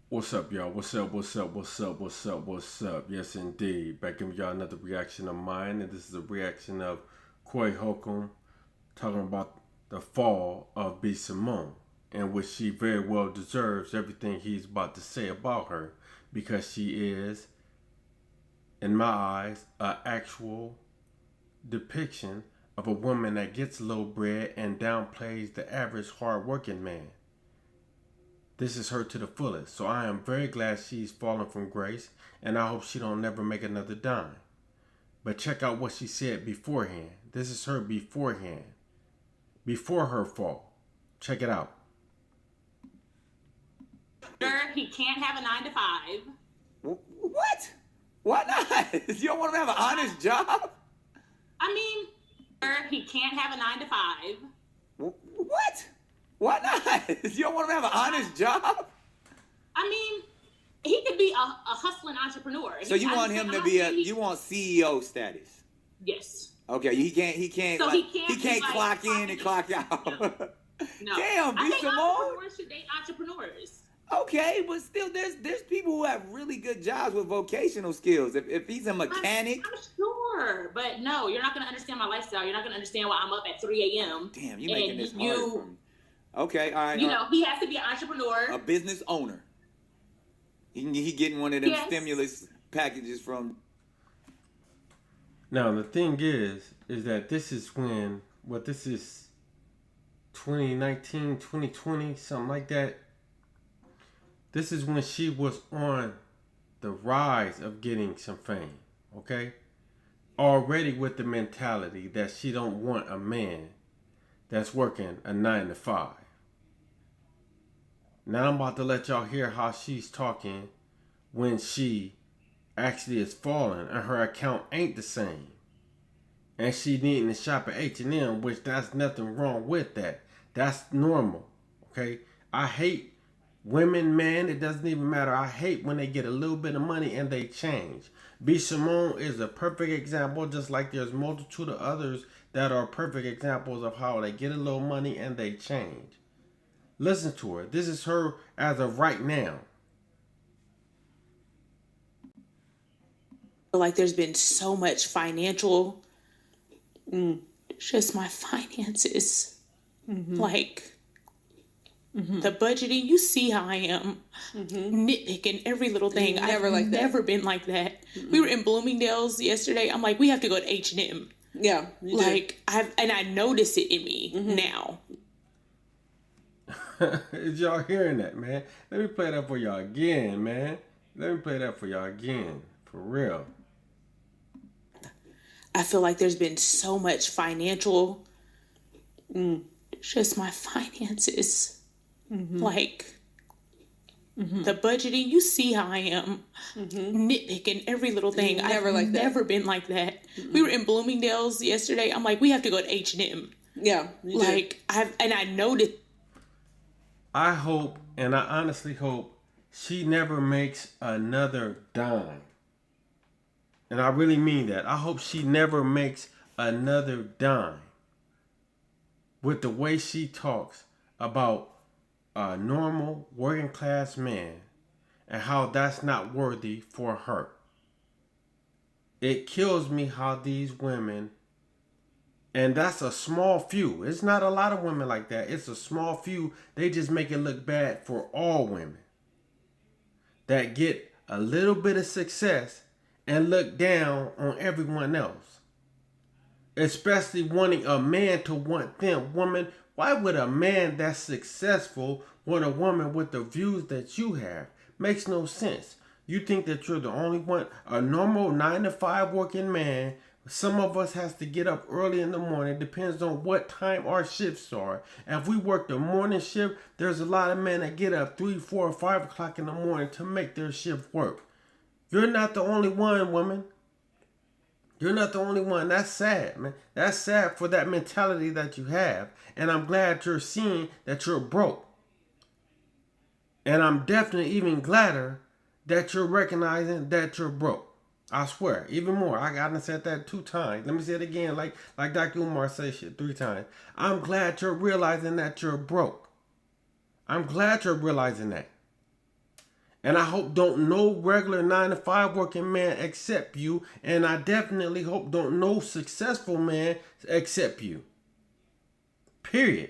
What's up, y'all? What's up? What's up? What's up? What's up? What's up? Yes, indeed. Back giving y'all another reaction of mine, and this is a reaction of Holcomb talking about the fall of B.Simone, in which she very well deserves everything he's about to say about her, because she is, in my eyes, an actual depiction of a woman that gets low bread and downplays the average hard-working man. This is her to the fullest. So I am very glad she's fallen from grace, and I hope she don't never make another dime. But check out what she said beforehand. This is her beforehand, before her fall. Check it out. He can't have a 9 to 5. What? Why not? You don't want him to have an honest job? I mean, he can't have a 9 to 5. What? Why not? You don't want him to have an honest job? I mean, he could be a hustling entrepreneur. So you want him to be you want CEO status? Yes. Okay, he can't So like, he can't like, clock in and clock out. No. Damn, I think B.Simone. entrepreneurs should date entrepreneurs. Okay, but still, there's people who have really good jobs with vocational skills. If he's a mechanic, I'm sure, but no, you're not gonna understand my lifestyle. You're not gonna understand why I'm up at 3 a.m. Damn, you're making this hard for me. Okay, all right. You know, he has to be an entrepreneur, a business owner. He getting one of them stimulus packages from. Now the thing is that this is when, this is 2019, 2020, something like that. This is when she was on the rise of getting some fame, okay? Already with the mentality that she don't want a man that's working a 9 to 5. Now I'm about to let y'all hear how she's talking when she actually is falling and her account ain't the same. And she needing to shop at H&M, which that's nothing wrong with that. That's normal, okay? I hate women, man, it doesn't even matter. I hate when they get a little bit of money and they change. B.Simone is a perfect example, just like there's multitude of others that are perfect examples of how they get a little money and they change. Listen to her. This is her as of right now. Like there's been so much financial, just my finances, like the budgeting. You see how I am, nitpicking every little thing. I've never been like that. We were in Bloomingdale's yesterday. I'm like, we have to go to H&M. Yeah, like I notice it in me now. Is y'all hearing that, man? Let me play that for y'all again, man. Let me play that for y'all again, for real. I feel like there's been so much financial, just my finances, like the budgeting. You see how I am, nitpicking every little thing. I've never been like that. We were in Bloomingdale's yesterday. I'm like, we have to go to H&M. Yeah, like I noticed. I hope, and I honestly hope, she never makes another dime. And I really mean that. I hope she never makes another dime. With the way she talks about a normal working class man and how that's not worthy for her. It kills me how these women, and that's a small few. It's not a lot of women like that. It's a small few. They just make it look bad for all women that get a little bit of success and look down on everyone else. Especially wanting a man to want them. Woman, why would a man that's successful want a woman with the views that you have? Makes no sense. You think that you're the only one, a normal 9 to 5 working man. Some of us has to get up early in the morning. Depends on what time our shifts are. If we work the morning shift, there's a lot of men that get up 3, 4, 5 o'clock in the morning to make their shift work. You're not the only one, woman. You're not the only one. That's sad, man. That's sad for that mentality that you have. And I'm glad you're seeing that you're broke. And I'm definitely even gladder that you're recognizing that you're broke. I swear, even more. I gotta said that 2 times. Let me say it again, like Dr. Umar says shit 3 times. I'm glad you're realizing that you're broke. I'm glad you're realizing that. And I hope don't no regular 9-to-5 working man accept you. And I definitely hope don't no successful man accept you. Period.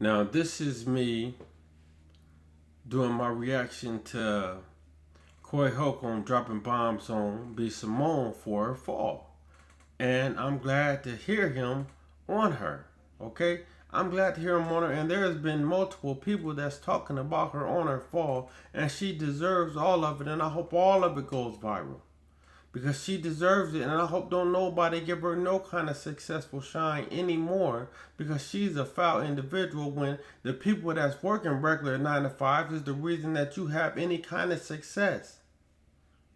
Now, this is me doing my reaction to Corey Holcomb dropping bombs on B.Simone for her fall. And I'm glad to hear him on her. Okay? I'm glad to hear him on her. And there has been multiple people that's talking about her on her fall. And she deserves all of it. And I hope all of it goes viral. Because she deserves it. And I hope don't nobody give her no kind of successful shine anymore. Because she's a foul individual when the people that's working regular 9-to-5 is the reason that you have any kind of success.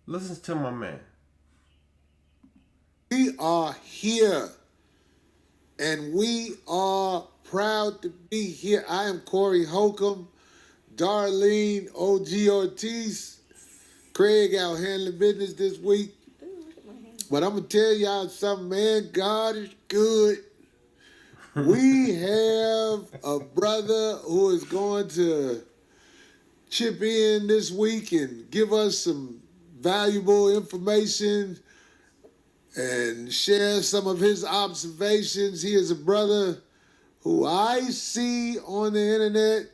Listen to my man. We are here. And we are proud to be here. I am Corey Holcomb, Darlene OG Ortiz, Craig out handling business this week. But I'm going to tell y'all something, man. God is good. We have a brother who is going to chip in this week and give us some valuable information and share some of his observations. He is a brother who I see on the internet.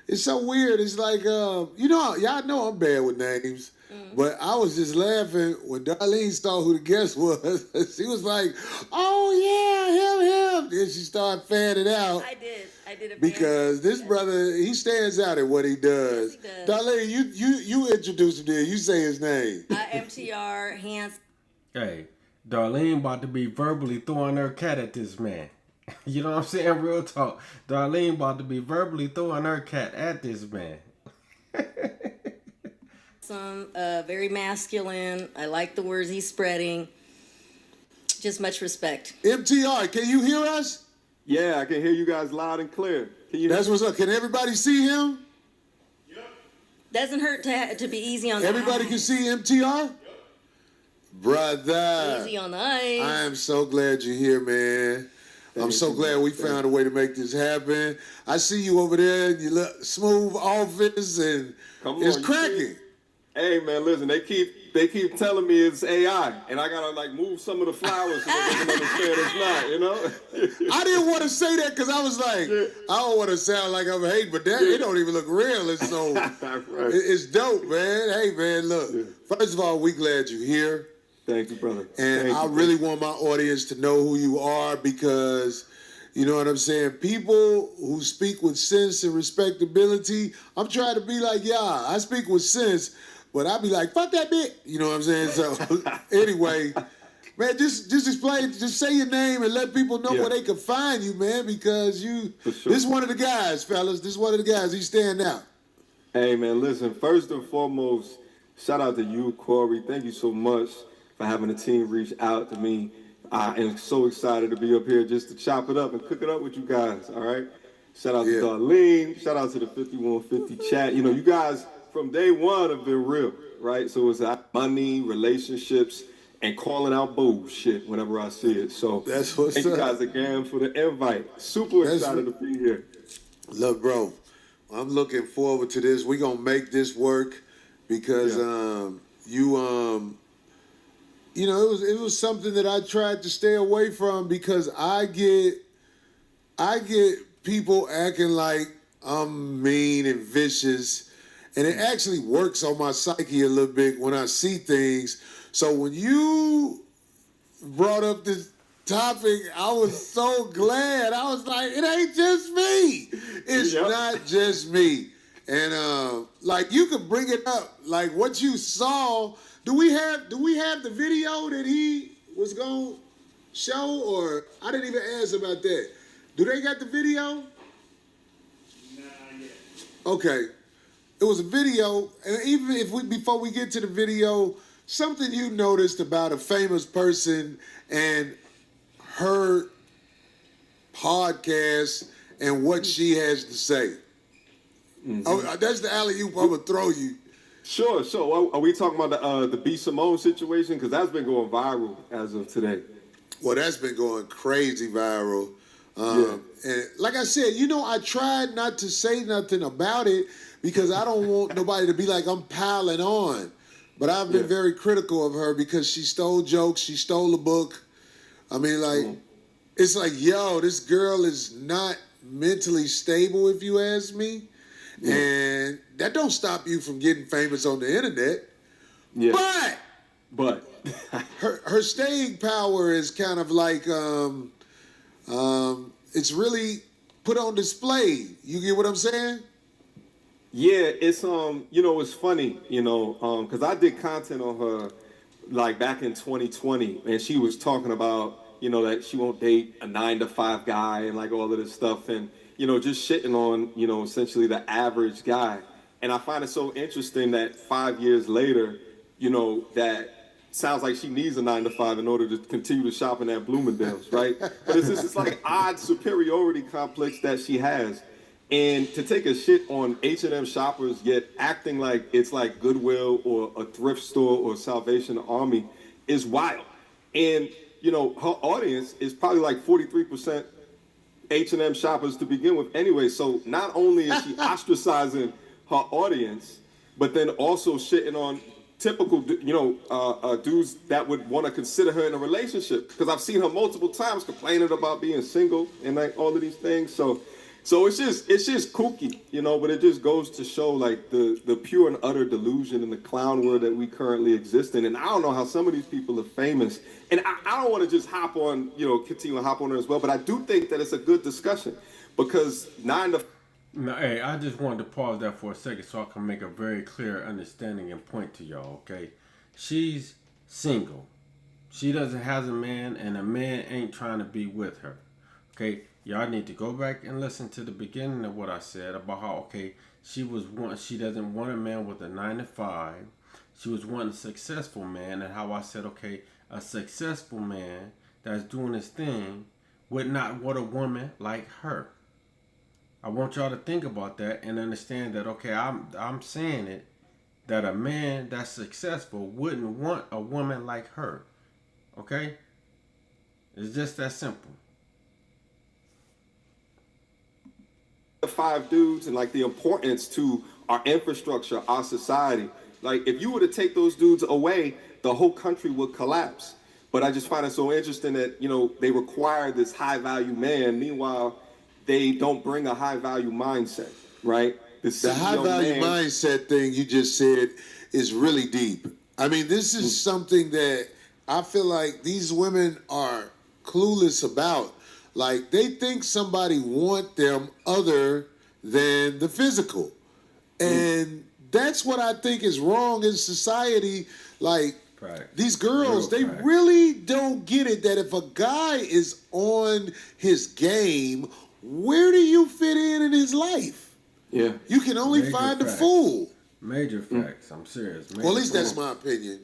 It's so weird. It's like, y'all know I'm bad with names. But I was just laughing when Darlene saw who the guest was. She was like, oh, yeah, him. Then she started fanning out. I did a because this brother, he stands out at what he does. Yes, he does. Darlene, you introduce him there. You say his name. MTR, hands. Hey, Darlene about to be verbally throwing her cat at this man. You know what I'm saying? Real talk. Darlene about to be verbally throwing her cat at this man. Some very masculine. I like the words he's spreading. Just much respect. MTR, can you hear us? Yeah, I can hear you guys loud and clear. Can you? That's what's up. Can everybody see him? Yep. Doesn't hurt to be easy on the Everybody eyes. can see MTR? Yep. Brother. Easy on the eyes. I am so glad you're here, man. I'm so glad we found a way to make this happen. I see you over there in your little smooth office, and it's cracking. Hey, man, listen, they keep telling me it's AI, and I gotta like move some of the flowers so they can understand it's not, you know? I didn't want to say that because I was like, I don't want to sound like I'm hating, but that it don't even look real. It's so it's dope, man. Hey, man, look. First of all, we glad you're here. Thank you, brother. And I really want my audience to know who you are because, you know what I'm saying, people who speak with sense and respectability, I'm trying to be like, yeah, I speak with sense, but I be like, fuck that bitch. You know what I'm saying? So anyway, man, just explain, just say your name and let people know where they can find you, man, because this is one of the guys, fellas. This is one of the guys. He's standing out. Hey, man, listen, first and foremost, shout out to you, Corey. Thank you so much for having the team reach out to me. I am so excited to be up here just to chop it up and cook it up with you guys, all right? Shout out to Darlene. Shout out to the 5150 chat. You know, you guys from day one have been real, right? So it's money, relationships, and calling out bullshit whenever I see it. So that's what's thank you guys again for the invite. Super excited to be here. Look, bro, I'm looking forward to this. We're going to make this work because you know, it was something that I tried to stay away from because I get people acting like I'm mean and vicious, and it actually works on my psyche a little bit when I see things. So when you brought up this topic, I was so glad. I was like, it ain't just me. It's not just me. And like you could bring it up, like what you saw. Do we have the video that he was gonna show, or I didn't even ask about that. Do they got the video? Nah, yet. Okay. It was a video, and even if before we get to the video, something you noticed about a famous person and her podcast and what she has to say. Mm-hmm. Oh, that's the alley-oop I'm gonna throw you. Sure. Are we talking about the B.Simone situation? Because that's been going viral as of today. Well, that's been going crazy viral. And like I said, I tried not to say nothing about it because I don't want nobody to be like I'm piling on. But I've been very critical of her because she stole jokes, she stole a book. I mean, like, it's like, yo, this girl is not mentally stable, if you ask me. Yeah. And that don't stop you from getting famous on the internet. Yeah. But her staying power is kind of like it's really put on display. You get what I'm saying? Yeah, it's it's funny, because I did content on her like back in 2020, and she was talking about, that she won't date a 9-to-5 guy and like all of this stuff, and just shitting on, essentially the average guy. And I find it so interesting that 5 years later, that sounds like she needs a 9-to-5 in order to continue to shop in at Bloomingdale's, right? But it's just this like odd superiority complex that she has. And to take a shit on H&M shoppers, yet acting like it's like Goodwill or a thrift store or Salvation Army is wild. And, her audience is probably like 43% H&M shoppers to begin with anyway. So not only is she ostracizing her audience, but then also shitting on typical, dudes that would want to consider her in a relationship. Because I've seen her multiple times complaining about being single and like all of these things. So it's just kooky, but it just goes to show like the pure and utter delusion in the clown world that we currently exist in. And I don't know how some of these people are famous. And I don't want to just hop on, continue to hop on it as well. But I do think that it's a good discussion because Now, hey, I just wanted to pause there for a second so I can make a very clear understanding and point to y'all, okay? She's single. She doesn't have a man, and a man ain't trying to be with her, okay? Y'all need to go back and listen to the beginning of what I said about how, okay, she doesn't want a man with a 9-to-5. She was wanting a successful man, and how I said, okay, a successful man that's doing his thing would not want a woman like her. I want y'all to think about that and understand that, okay, I'm saying it, that a man that's successful wouldn't want a woman like her. Okay? It's just that simple. 5 dudes and like the importance to our infrastructure, our society. Like if you were to take those dudes away, the whole country would collapse. But I just find it so interesting that, they require this high value man. Meanwhile, they don't bring a high value mindset, right? The high value mindset thing you just said is really deep. I mean, this is something that I feel like these women are clueless about. Like, they think somebody want them other than the physical. And that's what I think is wrong in society. Like, these girls, they really don't get it that if a guy is on his game, where do you fit in his life? Yeah. You can only find a fool. Major facts. I'm serious. Well, at least that's my opinion.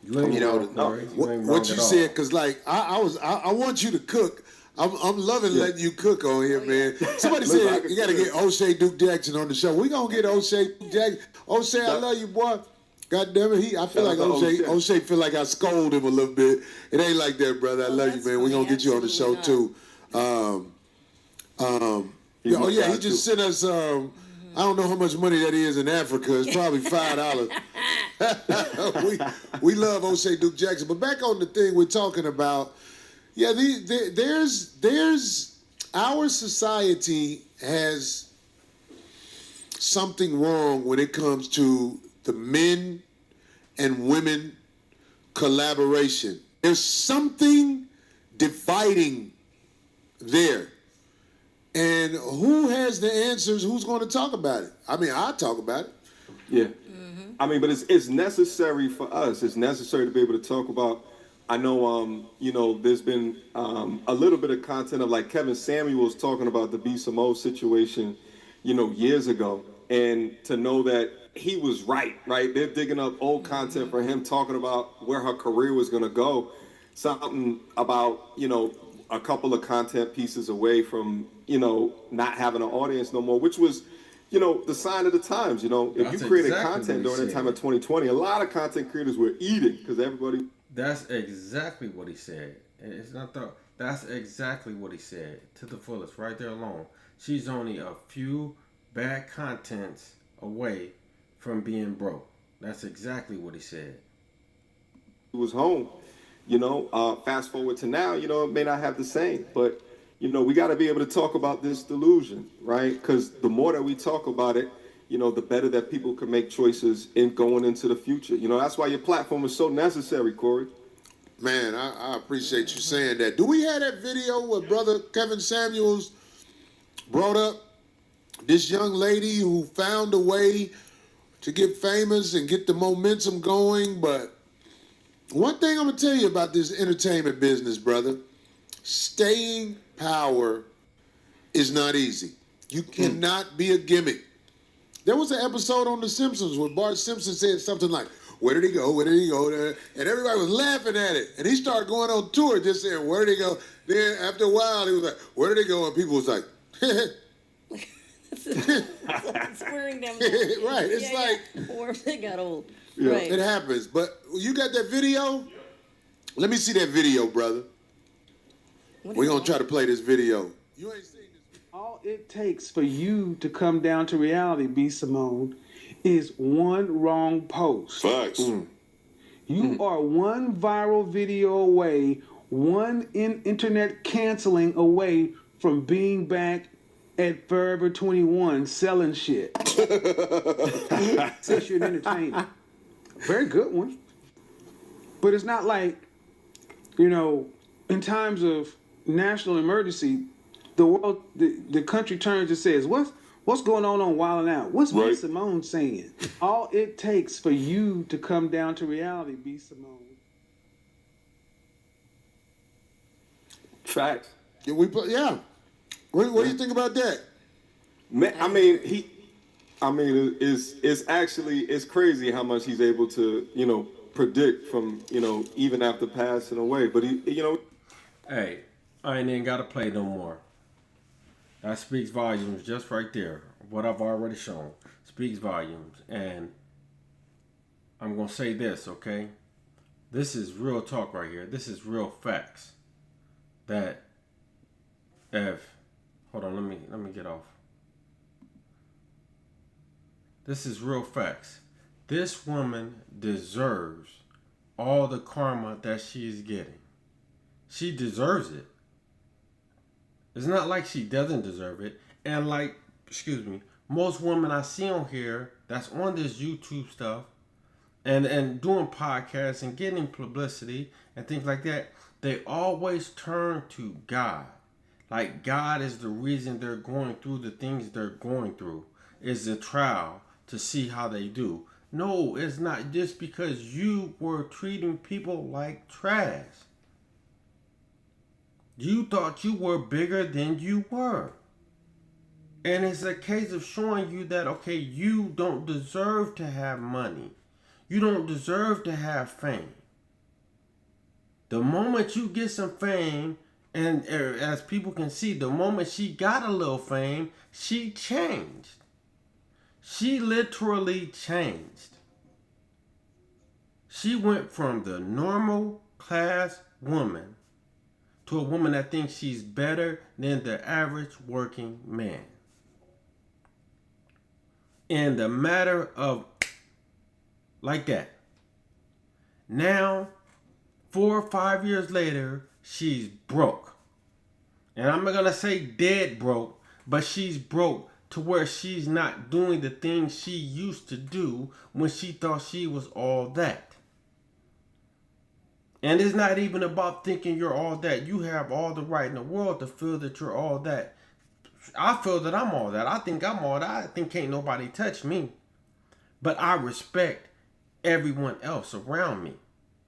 You ain't what you said, because like I want you to cook. I'm loving letting you cook on here, man. Somebody said you got to get O'Shea Duke Jackson on the show. We gonna get O'Shea Duke Jackson. O'Shea, I love you, boy. God damn it, I feel like O'Shea feel like I scold him a little bit. It ain't like that, brother. I love you, man. We gonna get you on the show too. He just sent us. I don't know how much money that is in Africa. It's probably $5. we love O'Shea Duke Jackson, but back on the thing we're talking about. Yeah, there's our society has something wrong when it comes to the men and women collaboration. There's something dividing there. And who has the answers? Who's going to talk about it? I mean, I'll talk about it. Yeah. Mm-hmm. I mean, but it's necessary for us. It's necessary to be able to talk about. I know, there's been a little bit of content of like Kevin Samuels talking about the B.Simone situation, years ago. And to know that he was right? They're digging up old content for him talking about where her career was going to go. Something about, a couple of content pieces away from, not having an audience no more, which was, the sign of the times. If you created content during the time of 2020, a lot of content creators were eating because everybody. That's exactly what he said. It's not That's exactly what he said to the fullest, right there alone. She's only a few bad contents away from being broke. That's exactly what he said. Was home. Fast forward to now, it may not have the same, but we got to be able to talk about this delusion, right? Because the more that we talk about it, the better that people can make choices in going into the future. That's why your platform is so necessary, Corey. Man, I appreciate you saying that. Do we have that video where Brother Kevin Samuels brought up this young lady who found a way to get famous and get the momentum going? But one thing I'm going to tell you about this entertainment business, brother, staying power is not easy. You cannot be a gimmick. There was an episode on The Simpsons where Bart Simpson said something like, where did he go? Where did he go? And everybody was laughing at it. And he started going on tour just saying, where did he go? Then after a while, he was like, where did he go? And people was like, It's wearing them. Right. It's like, or they got old. Yeah. Right. it happens. But you got that video? Let me see that video, brother. We're going to try to play this video. You ain't seen this. All it takes for you to come down to reality, B.Simone, is one wrong post. Facts. You are one viral video away, one internet canceling away from being back at Forever 21 selling shit. Since you're an entertainer. Very good one. But it's not like, in times of national emergency, the world, the country turns and says, what's going on Wild 'N Out? What's Right. B.Simone saying? All it takes for you to come down to reality, B.Simone. Facts. Yeah. What do you think about that? Man, it's crazy how much he's able to, predict from, even after passing away. But Hey, I ain't even got to play no more. That speaks volumes just right there. What I've already shown speaks volumes. And I'm going to say this, okay? This is real talk right here. This is real facts. That hold on, let me get off. This is real facts. This woman deserves all the karma that she's getting. She deserves it. It's not like she doesn't deserve it. And most women I see on here that's on this YouTube stuff and doing podcasts and getting publicity and things like that, they always turn to God. Like God is the reason they're going through the things they're going through. It's a trial to see how they do. No, it's not just because you were treating people like trash. You thought you were bigger than you were. And it's a case of showing you that, okay, you don't deserve to have money. You don't deserve to have fame. The moment you get some fame, and as people can see, the moment she got a little fame, she changed. She literally changed. She went from the normal class woman to a woman that thinks she's better than the average working man. In the matter of like that. Now, 4 or 5 years later, she's broke. And I'm not going to say dead broke, but she's broke to where she's not doing the things she used to do when she thought she was all that. And it's not even about thinking you're all that. You have all the right in the world to feel that you're all that. I feel that I'm all that. I think I'm all that. I think can't nobody touch me. But I respect everyone else around me.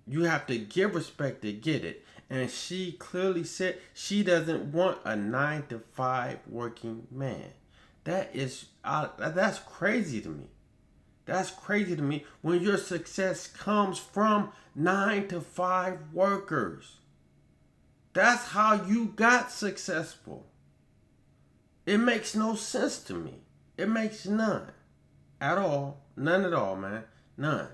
You have to give respect to get it. And she clearly said she doesn't want a 9-to-5 working man. That's crazy to me. That's crazy to me when your success comes from 9-to-5 workers. That's how you got successful. It makes no sense to me. It makes none. At all. None at all, man. None.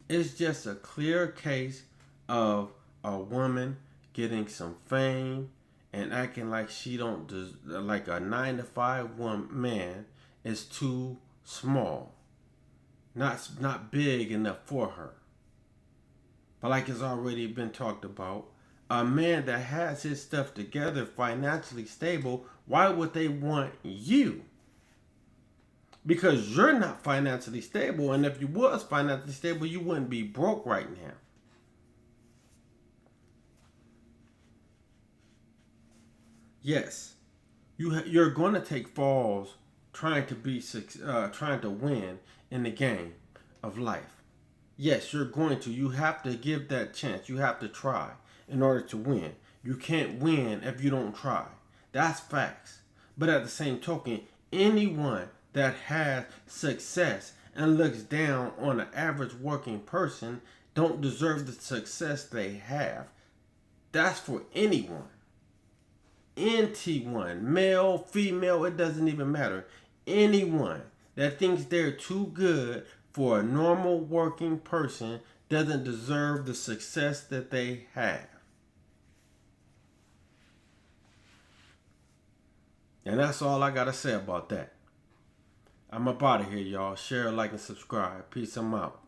It's just a clear case of a woman getting some fame and acting like she don't like a 9-to-5 man is too small, not big enough for her. But like it's already been talked about, a man that has his stuff together, financially stable, why would they want you? Because you're not financially stable, and if you was financially stable, you wouldn't be broke right now. Yes, you're going to take falls trying to win in the game of life. Yes, you're going to. You have to give that chance. You have to try in order to win. You can't win if you don't try. That's facts. But at the same token, anyone that has success and looks down on an average working person don't deserve the success they have. That's for anyone. NT1, male, female, it doesn't even matter. Anyone that thinks they're too good for a normal working person doesn't deserve the success that they have. And that's all I got to say about that. I'm up out of here, y'all. Share, like, and subscribe. Peace. I'm out.